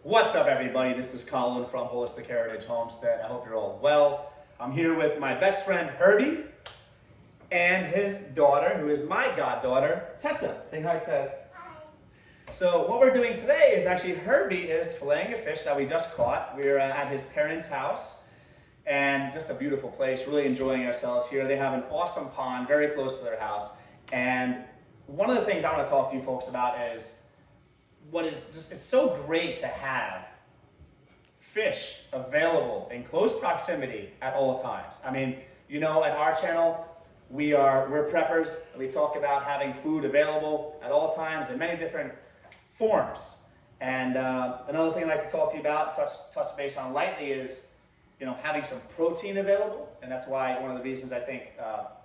What's up, everybody? This is Colin from Holistic Heritage Homestead. I hope you're all well. I'm here with my best friend Herbie and his daughter, who is my goddaughter, Tessa. Say hi, Tess. Hi. So what we're doing today is actually Herbie is filleting a fish that we just caught. We're at his parents' house, and just a beautiful place. Really enjoying ourselves here. They have an awesome pond very close to their house, and one of the things I want to talk to you folks about is it's so great to have fish available in close proximity at all times. I mean, you know, at our channel, we're preppers. We talk about having food available at all times in many different forms. And another thing I'd like to talk to you about, touch base on lightly, is, you know, having some protein available. And that's why one of the reasons I think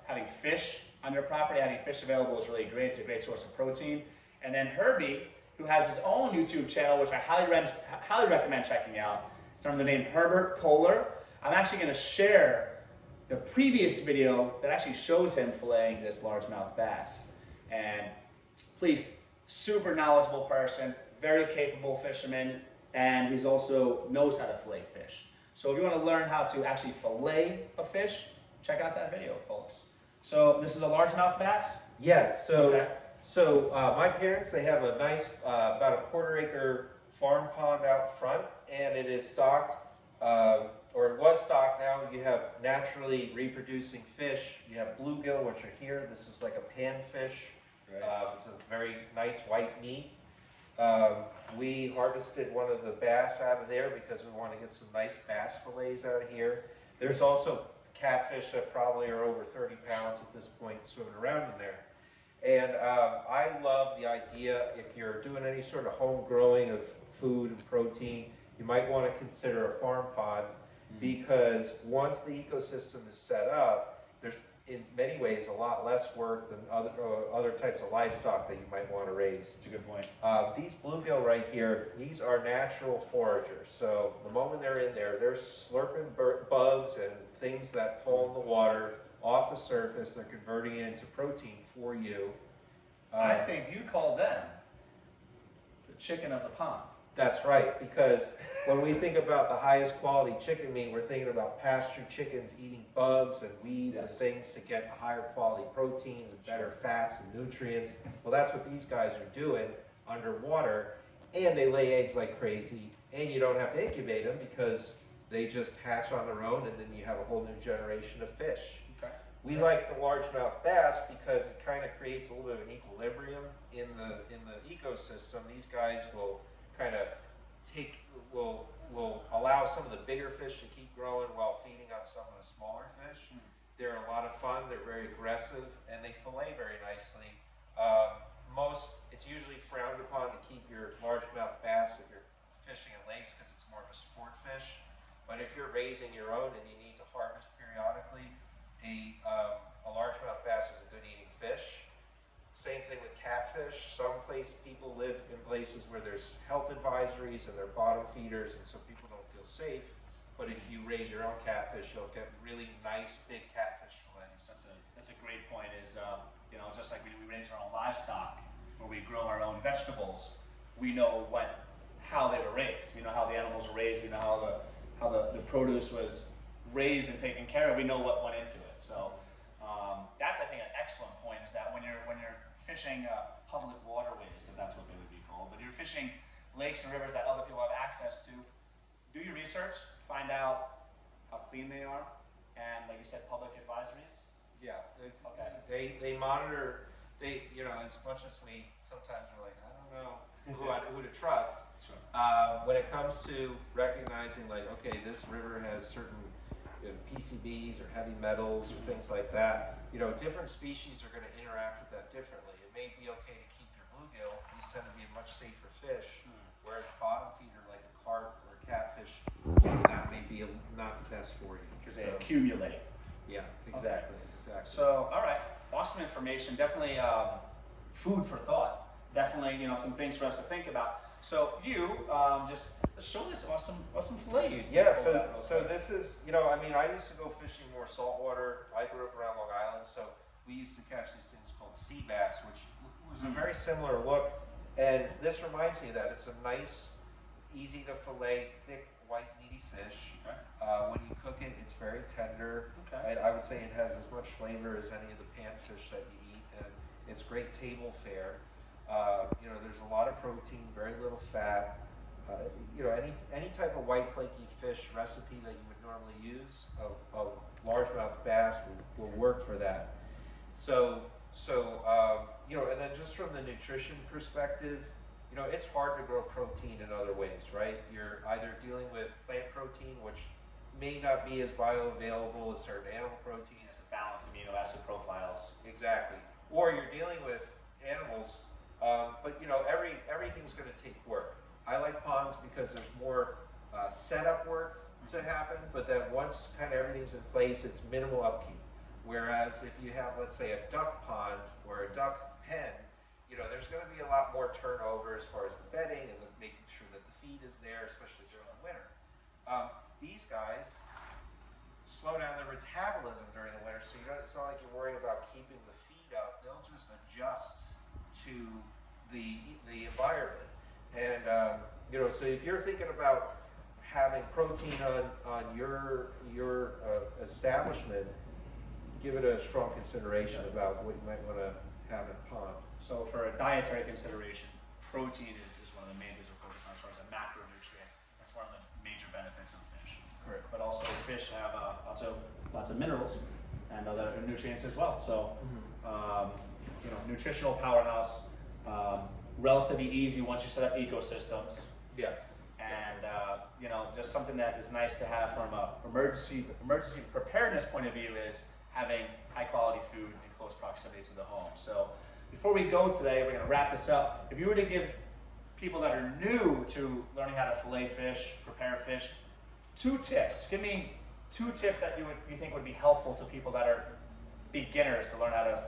having fish on your property, having fish available is really great. It's a great source of protein. And then Herbie, who has his own YouTube channel, which I highly recommend checking out. It's under the name Herbert Kohler. I'm actually going to share the previous video that actually shows him filleting this largemouth bass. And please, super knowledgeable person, very capable fisherman, and he's also knows how to fillet fish. So if you want to learn how to actually fillet a fish, check out that video, folks. So this is a largemouth bass? Yes. So. Okay. So my parents, they have a nice, about a quarter-acre farm pond out front, and it is stocked, or it was stocked. Now you have naturally reproducing fish. You have bluegill, which are here. This is like a panfish. Right. It's a very nice white meat. We harvested one of the bass out of there because we want to get some nice bass fillets out of here. There's also catfish that probably are over 30 pounds at this point swimming around in there. And I love the idea, if you're doing any sort of home growing of food and protein, you might want to consider a farm pond, because once the ecosystem is set up, there's in many ways a lot less work than other types of livestock that you might want to raise. That's a good point. These bluegill right here, these are natural foragers. So the moment they're in there, they're slurping bugs and things that fall in the water off the surface. They're converting it into protein for you. I think you call them the chicken of the pond. That's right, because when we think about the highest quality chicken meat, we're thinking about pasture chickens eating bugs and weeds and things to get higher quality proteins and better fats and nutrients. Well, that's what these guys are doing underwater, and they lay eggs like crazy, and you don't have to incubate them because they just hatch on their own, and then you have a whole new generation of fish. Okay. We like the largemouth bass because it kind of creates a little bit of an equilibrium in the ecosystem. These guys will kind of will allow some of the bigger fish to keep growing while feeding on some of the smaller fish. They're a lot of fun. They're very aggressive, and they fillet very nicely. It's usually frowned upon to keep your largemouth bass if you're fishing in lakes because it's more of a sport fish. But if you're raising your own and you need to harvest periodically, a largemouth bass is a good eating fish. Same thing with catfish. People live in places where there's health advisories and they're bottom feeders, and so people don't feel safe. But if you raise your own catfish, you'll get really nice big catfish fillets. That's a great point. You know, just like we raise our own livestock, where we grow our own vegetables, we know how they were raised. We know how the animals were raised. We know how the produce was raised and taken care of. We know what went into it. So that's, I think, an excellent point, is that when you're fishing public waterways, if that's what they would be called, but you're fishing lakes and rivers that other people have access to, do your research, find out how clean they are, and like you said, public advisories. Yeah, they monitor. You know, as much as we sometimes are like, I don't know who to trust. Sure. When it comes to recognizing, like, okay, this river has certain PCBs or heavy metals or things like that, you know, different species are going to interact with that differently. It may be okay to keep your bluegill. These tend to be a much safer fish, whereas a bottom feeder like a carp or a catfish, that may be not the best for you. Because they accumulate. Yeah, exactly. So, all right, awesome information. Definitely food for thought. Definitely, you know, some things for us to think about. So you just show this awesome fillet you did. Yeah, so this is, you know, I mean, I used to go fishing more saltwater. I grew up around Long Island, so we used to catch these things called sea bass, which was a very similar look. And this reminds me of that. It's a nice easy to fillet, thick, white, meaty fish. Okay. When you cook it, it's very tender. Okay. I would say it has as much flavor as any of the panfish that you eat, and it's great table fare. You know, there's a lot of protein, very little fat. You know, any type of white flaky fish recipe that you would normally use, a largemouth bass will work for that. So you know, and then just from the nutrition perspective, you know, it's hard to grow protein in other ways, right? You're either dealing with plant protein, which may not be as bioavailable as certain animal proteins. Balanced amino acid profiles. Exactly. Or you're dealing with animals, but you know, everything's going to take work. I like ponds because there's more setup work to happen, but then once kind of everything's in place, it's minimal upkeep. Whereas if you have, let's say, a duck pond or a duck pen, you know, there's going to be a lot more turnover as far as the bedding and making sure that the feed is there, especially during the winter. These guys slow down their metabolism during the winter, so it's not like you're worrying about keeping the feed up. They'll just adjust to the environment. And you know, so if you're thinking about having protein on your establishment, give it a strong consideration about what you might want to have in a pond. So for a dietary consideration, protein is one of the main things we're focused on as far as a macronutrient. That's one of the major benefits of fish. Correct. But also fish have lots of minerals and other nutrients as well. So you know, nutritional powerhouse, relatively easy once you set up ecosystems. Yes. And you know, just something that is nice to have from a emergency preparedness point of view is having high quality food in close proximity to the home. So before we go today, we're going to wrap this up. If you were to give people that are new to learning how to fillet fish, prepare fish, 2 tips. Give me 2 tips that you think would be helpful to people that are beginners to learn how to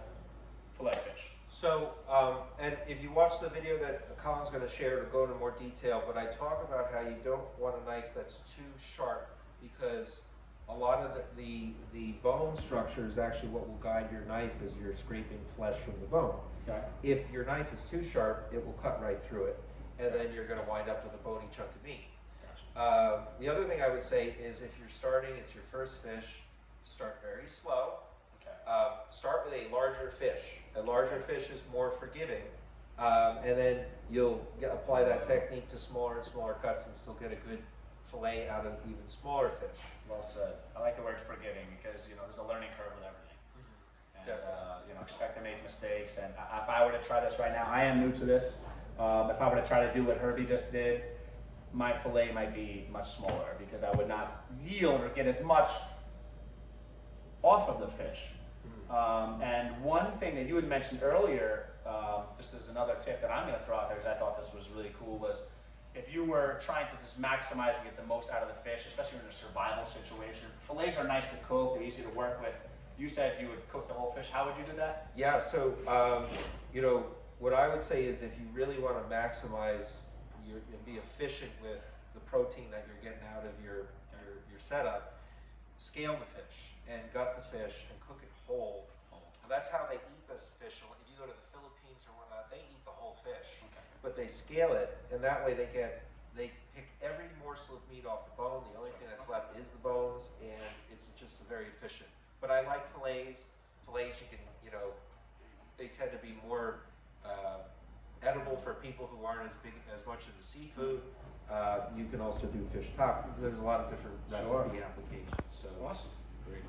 fillet fish. So, and if you watch the video that Colin's going to share, to go into more detail, but I talk about how you don't want a knife that's too sharp, because a lot of the bone structure is actually what will guide your knife as you're scraping flesh from the bone. Okay. If your knife is too sharp, it will cut right through it, and then you're going to wind up with a bony chunk of meat. Gotcha. The other thing I would say is if you're starting, it's your first fish, start very slow. Okay. Start with a larger fish. A larger fish is more forgiving, and then you'll apply that technique to smaller and smaller cuts and still get a good fillet out of even smaller fish. Well said. I like the word forgiving because, you know, there's a learning curve with everything. And you know, expect to make mistakes. And if I were to try this right now, I am new to this. If I were to try to do what Herbie just did, my fillet might be much smaller because I would not yield or get as much off of the fish. And one thing that you had mentioned earlier, just as another tip that I'm going to throw out there, because I thought this was really cool, was if you were trying to just maximize and get the most out of the fish, especially in a survival situation, fillets are nice to cook, they're easy to work with. You said you would cook the whole fish. How would you do that? Yeah, so you know, what I would say is if you really want to maximize and be efficient with the protein that you're getting out of your setup, scale the fish and gut the fish and cook it whole. And that's how they eat this fish. If you go to the Philippines or whatnot, they eat the whole fish. Okay. But they scale it, and that way they pick every morsel of meat off the bone. The only thing that's left is the bones, and it's just very efficient. But I like fillets. Fillets, you can, you know, they tend to be more edible for people who aren't as much into seafood. You can also do fish top. There's a lot of different recipe applications. So awesome. Great.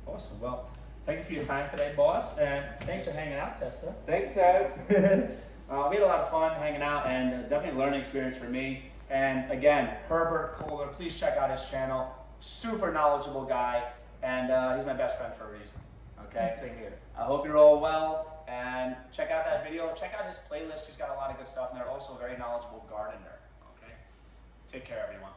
Awesome. Well, thank you for your time today, boss, and thanks for hanging out, Tessa. Thanks, Tess. We had a lot of fun hanging out, and definitely a learning experience for me. And again, Herbert Kohler, please check out his channel. Super knowledgeable guy, and he's my best friend for a reason. Okay? Same here. I hope you're all well, and check out that video. Check out his playlist. He's got a lot of good stuff in there. Also, a very knowledgeable gardener. Okay? Take care, everyone.